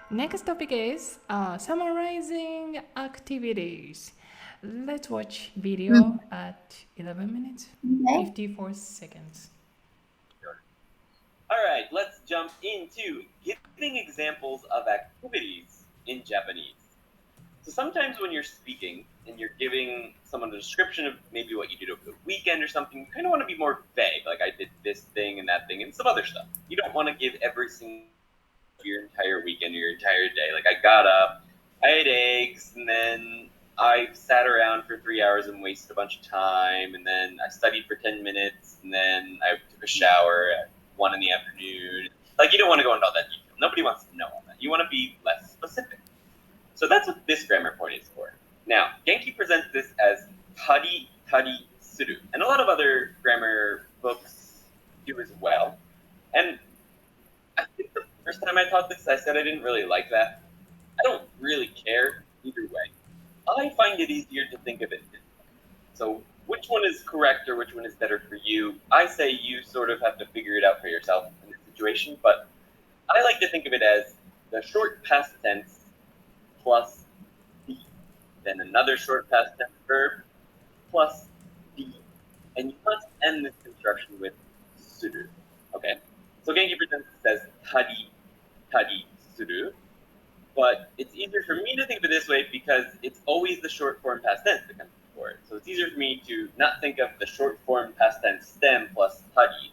Next topic is summarizing activities. Let's watch video Mhm. at 11 minutes, Okay. 54 seconds. Sure. All right, let's jump into giving examples of activities in Japanese. So sometimes when you're speaking and you're giving someone a description of maybe what you did over the weekend or something, you kind of want to be more vague. Like I did this thing and that thing and some other stuff. You don't want to give every single your entire weekend or your entire day. Like I got up, I ate eggs, and then I sat around for 3 hours and wasted a bunch of time, and then I studied for 10 minutes, and then I took a shower at 1 in the afternoon. Like you don't want to go into all that detail. Nobody wants to know all that. You want to be less specific. So that's what this grammar point is for. Now, Genki presents this as tari tari suru, and a lot of other grammar books do as well. And I think the first time I taught this, I said I didn't really like that. I don't really care either way. I find it easier to think of it this way. So, which one is correct or which one is better for you? I say you sort of have to figure it out for yourself in this situation, but I like to think of it as the short past tense plus the, then another short past tense verb plus the, and you must end this construction with suru. Okay? So Genki presents this as tari tari suru, but it's easier for me to think of it this way because it's always the short form past tense that comes before it. So it's easier for me to not think of the short form past tense stem plus tari.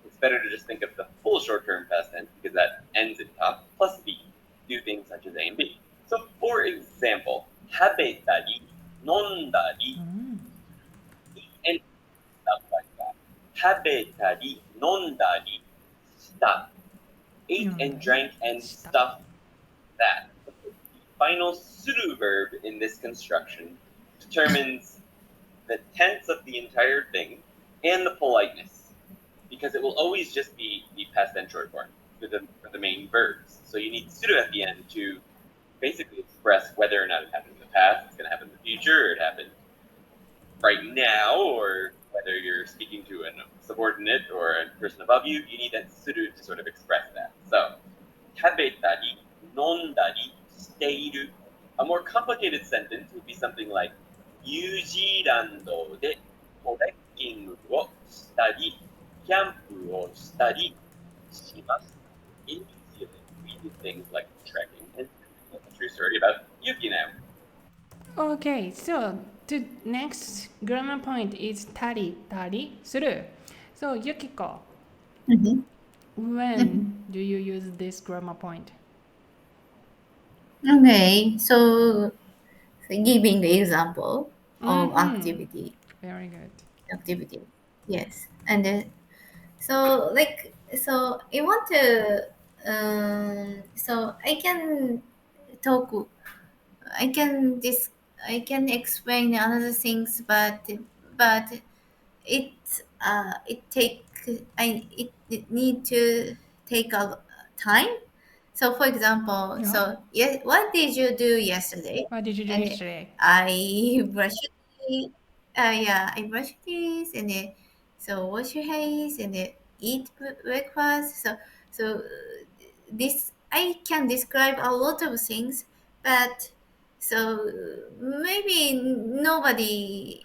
It's better to just think of the full short term past tense because that ends in ta plus b. Do things such as A and B. So for example, 食べたり、飲んだり, and stuff like that. 食べたり、飲んだり, stuff. Ate and drank and stuff that. The final suru verb in this construction determines the tense of the entire thing and the politeness, because it will always just be the past tense short form for the main verbs. So you need suru at the end to basically express whether or not it happened in the past, it's going to happen in the future, or it happened right now, or whether you're speaking to a subordinate or a person above you, you need that suru to sort of express that. So, 食べたり、飲んだり、している. A more complicated sentence would be something like, ニュージーランドでトレッキングをしたり、キャンプをしたりします. In New Zealand, we do things like trekking. And that's a true story about Yuki now. Okay, so the next grammar point is tari tari suru. So Yukiko, Mhm. when Mhm. do you use this grammar point? Okay, so giving the example of Mm-hmm. activity. Very good. Activity. Yes, and so I want to so I can talk. I can this I can explain other things, but it it need to take a time. So for example, Yeah. so yeah, what did you do yesterday? What did you do And yesterday? I brushed teeth. Yeah, I brushed teeth and so wash your hands and eat breakfast. So this I can describe a lot of things, but so maybe nobody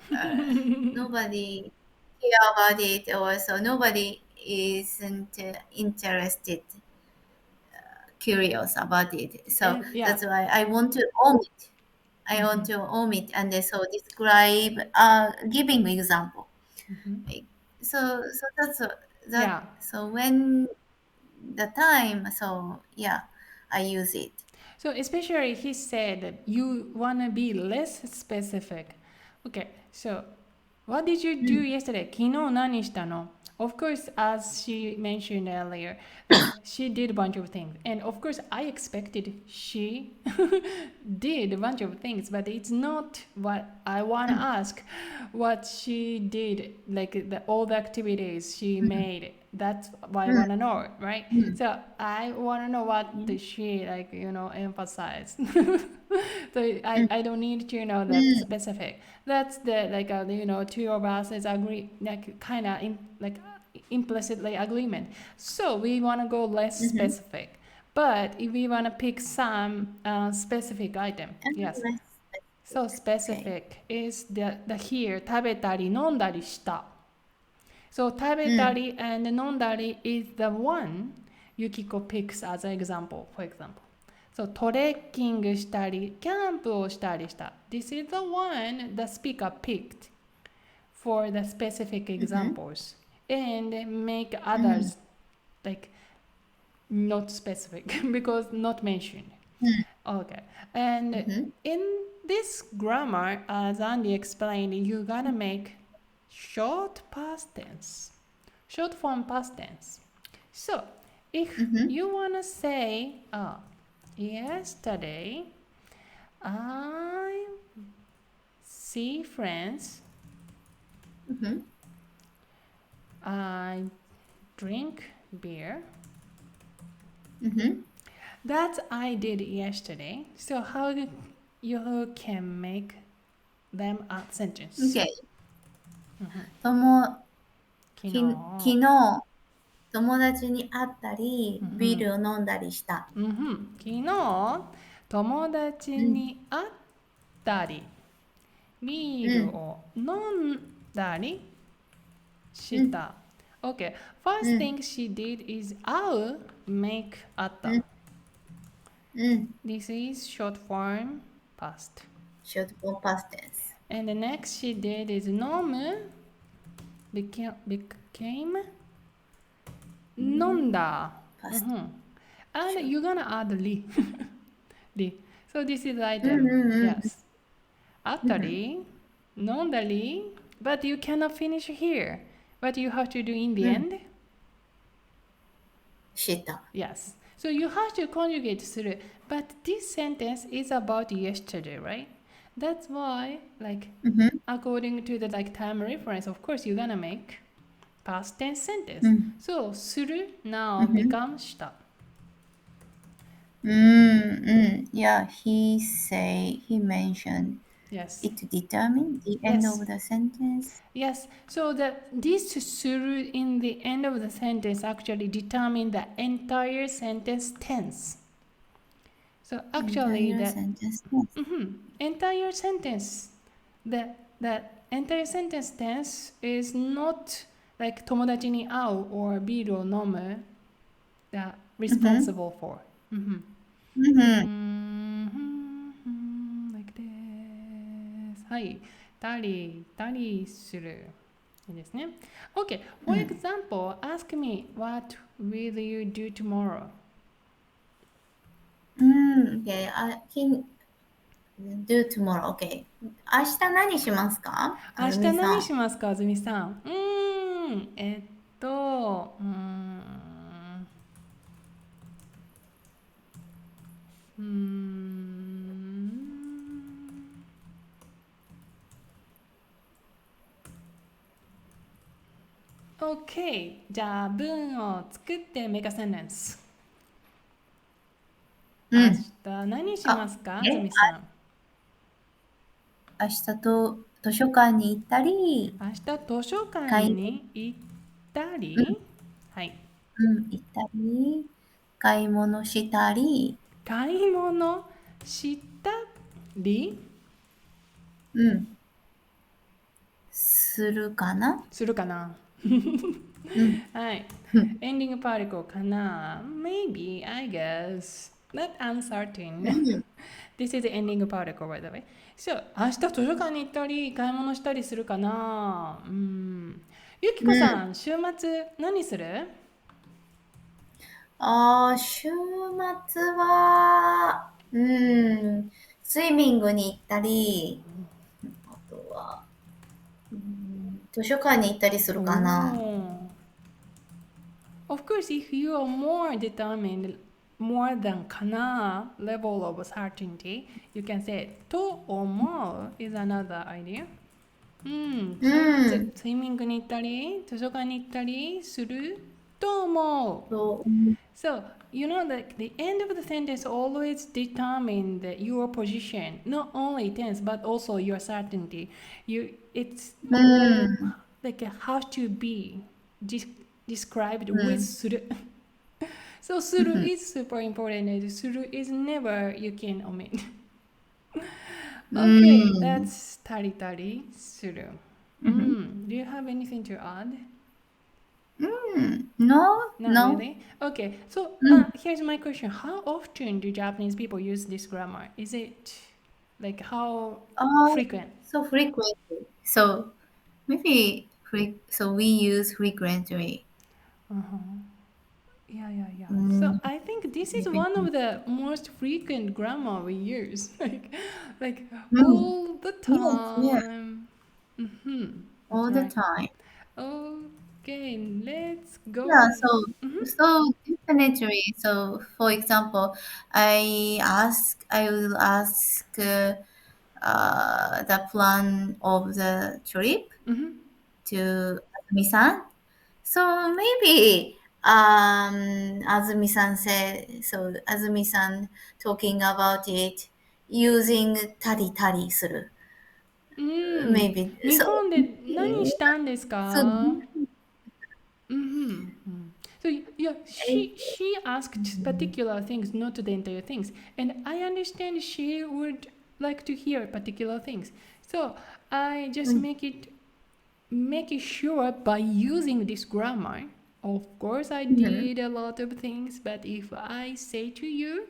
care about it, or so nobody isn't interested, curious about it. So And yeah. that's why I want to omit. I Mm-hmm. want to omit and so describe, giving example. Like, so that Yeah. so when the time, so yeah, I use it. So especially he said that you wanna be less specific. Okay, so what did you do yesterday? 昨日何したの? Of course, as she mentioned earlier, like she did a bunch of things. And of course, I expected she did a bunch of things, but it's not what I want to ask. What she did, like all the activities she made, that's what I Mm, want to know, right? mm, So I want to know what mm, did she, like, emphasize. So mm, I don't need to know that mm, specific. That's the like two of us is agree, like kind of like implicitly agreement. So we want to go less mhm, specific. But if we want to pick some specific item, yes. So specific is the here 食べたり飲んだりした。So 食べたり and 飲んだり is the one Yukiko picks as an example, for example. So トレッキングしたり、キャンプをしたりした。This is the one the speaker picked for the specific examples and make others like not specific because not mentioned. Okay. And in this grammar, as Andy explained, you gotta make short past tense, short form past tense. So if you wanna say, yesterday I see friends, I drink beer. That I did yesterday. So how you can make them a sentence? Okay. 昨昨日。日友達に会ったり、ビールを飲んだりした。昨日友達に会ったり、ビールを飲んだりした。Okay, first thing she did is I'll make あった。This is short form past. Short form past tense. And the next she did is 飲む became 飲んだ。And you're gonna add り。り。So this is the item. Yes. あったり、飲んだり、but you cannot finish here. What you have to do in the end? した。Yes. So you have to conjugate する。But this sentence is about yesterday, right? That's why, like, according to the like time reference, of course, you're gonna make past tense sentence. So する now becomes した。Yeah, he mentioned Yes. it determined the end of the sentence. Yes. So this する in the end of the sentence actually determine the entire sentence tense. So actually Entire the sentence. entire sentence, the entire sentence tense is not like 友達に会う or ビールを飲む that responsible for. Like this. はい。たりする。いいですね。Okay. For example, ask me what will you do tomorrow? Okay, I can do tomorrow. Okay. 明日何しますか？明日何しますか、あずみさん。OK。じゃあ文を作ってメガセンテンス。明日何しますか、あずみさん。明日と図書館に行ったり。明日図書館に行ったり。はい。行ったり。買い物したり。買い物したり。するかな。するかな。はい。エンディングパーティクルかな Maybe, I guess. Not uncertain. This is the ending particle, by the way. So, 明日図書館に行ったり、買い物したりするかなゆきこさん、週末何する？週末は、スイミングに行ったり、あとは、図書館に行ったりするかな。Of course, if you are more determined, more than かな level of certainty, you can say と思う is another idea. スイミングに行ったり、図書館に行ったりすると思う。So, you know that the end of the sentence always determines your position, not only tense, but also your certainty. It's like have to be described with する。So する is super important and する is never you can omit. Okay, that's たりたりする. Do you have anything to add? No, Not no. really. Okay, so here's my question. How often do Japanese people use this grammar? Is it like how frequent? So frequently. So maybe so we use frequently. Yeah. So Mm, I think this is maybe. one of the most frequent grammar we use, like Mm, all the yes, yes, time. That's all the right. time. Okay, let's Yeah, go. so definitely. So for example, I will ask the plan of the trip to Azumi-san. So maybe Azumi-san said so Azumi-san talking about it using tari tari する maybe 日 so 本で何したんですsoか? So yeah, she asked particular things, not the entire things, and I understand she would like to hear particular things. So I just make it sure by using this grammar. Of course, I did a lot of things, but if I say to you,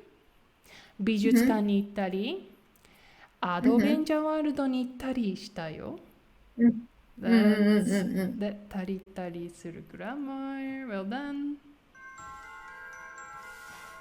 美術館に行ったり、アドベンチャーワールドに行ったりしたよ。That's that たりたりする grammar. Well done.